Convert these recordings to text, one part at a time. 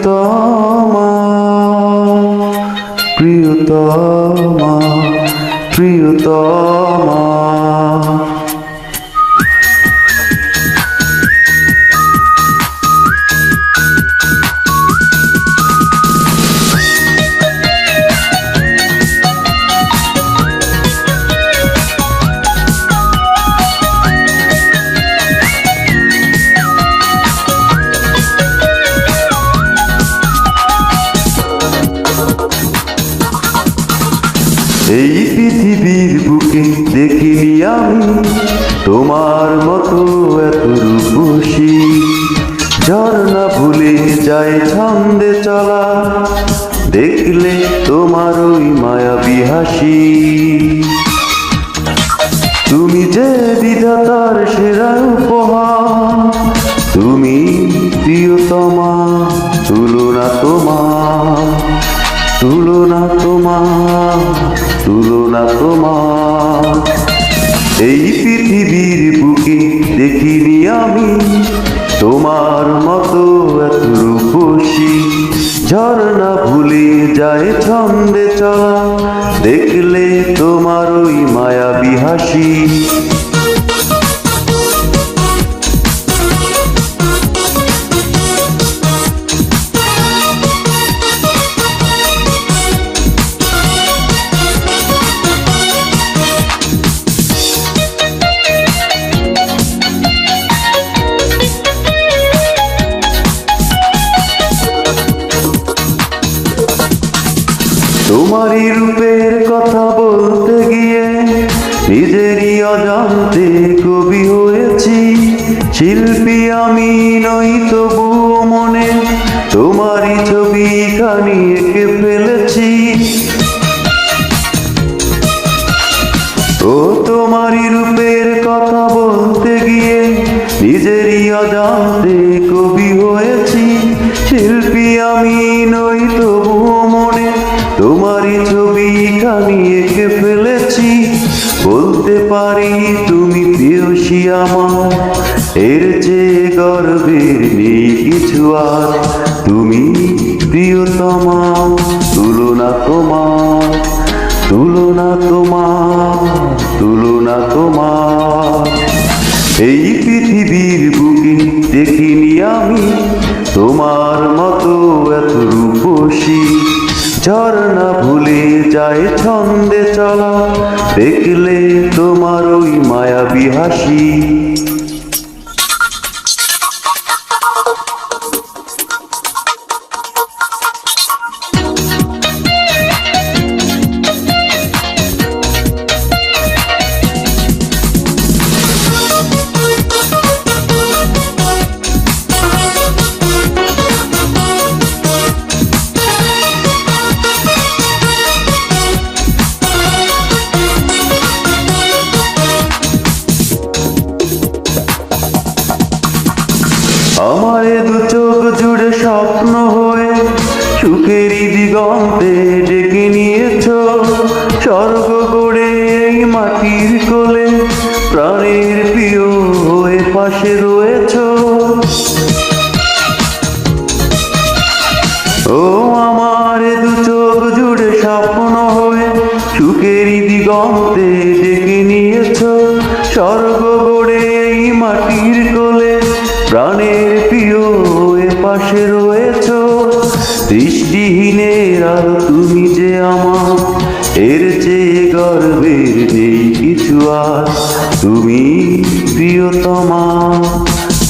প্রিয়তমা, প্রিয়তমা, প্রিয়তমা। এই পৃথিবীর বুকে দেখিনি আমি তোমার মতো এত রূপসী। ঝর্ণা ভুলে যায় ছন্দে চলা, দেখলে তোমার ওই মায়াবী হাসি। তুমি যে বিধাতার সেরা উপহার, তুমি প্রিয়তমা, তুলনা তোমার, তুলনা তোমার, তুলনা তোমার। এই পৃথিবীর বুকে দেখিনি আমি তোমার মতো এত রূপসী। ঝর্ণা ভুলে যায় ছন্দে চলা, দেখলে তোমার ওই মায়াবী হাসি। তোমারই রূপের কথা বলতে গিয়ে নিজেরই অজান্তে কবি হয়েছি। শিল্পী আমি নই তবুও মনে তোমারই ছবি খানি এঁকে ফেলেছি। ও তোমারই রূপের কথা বলতে গিয়ে নিজেরই অজান্তে কবি হয়েছি। শিল্পী আমি নই তবুও মনে তোমারই ছবি খানি এঁকে ফেলেছি। বলতে পারি তুমি প্রিয়সী আমার, এর চেয়ে গর্বের নেই কিছু আর। তুমি প্রিয়তমা, তুলনা তোমার, তুলনা তোমার, তুলনা তোমার। এই পৃথিবীর বুকে দেখিনি আমি তোমার মতো এত রূপসী। ঝর্ণা ভুলে যায় ছন্দে চলা, দেখলে তোমার ওই মায়াবী হাসি। আমার দু চোখ জুড়ে স্বপ্ন হয়ে সুখেরই দিগন্তে ডেকে নিয়েছ। স্বর্গ গড়ে এই মাটির কোলে প্রাণের প্রিয় হয়ে পাশে রয়েছ। ও আমার দু চোখ জুড়ে স্বপ্ন হয়ে সুখেরই দিগন্তে ডেকে নিয়েছ। স্বর্গ গড়ে এই মাটির কোলে প্রাণের প্রিয় হয়ে পাশে রয়েছ। দৃষ্টিহীনের আলো তুমি যে আমার, এর চেয়ে গর্বের নেই কিছু আর। তুমি প্রিয়তমা,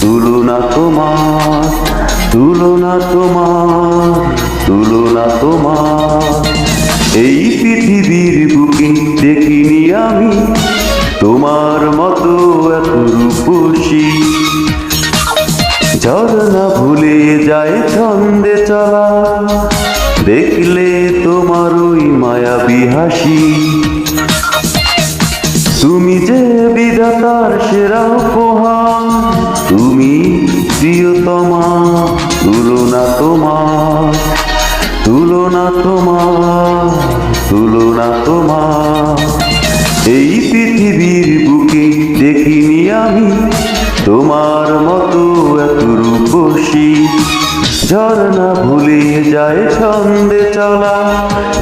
তুলনা তোমার, তুলনা তোমার, তুলনা তোমার। এই পৃথিবীর বুকে দেখিনি আমি তোমার মতো এত রূপসী। ঝর্ণা ভুলে যায় ছন্দে চলা, দেখলে তোমার ওই মায়াবী হাসি। তুমি যে বিধাতার সেরা উপহার, তুমি প্রিয়তমা, তুলনা তোমার, তুলনা তোমার, তুলনা তোমার। এই পৃথিবীর বুকে দেখিনি আমি তোমার মতো এত রূপসী। ঝর্ণা ভুলিয়ে যায় ছন্দে চলা,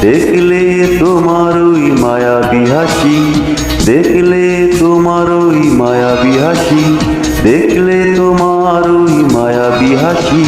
দেখলে তোমার ওই মায়াবী হাসি, দেখলে তোমার ওই মায়াবী হাসি, দেখলে তোমার ওই মায়াবী হাসি।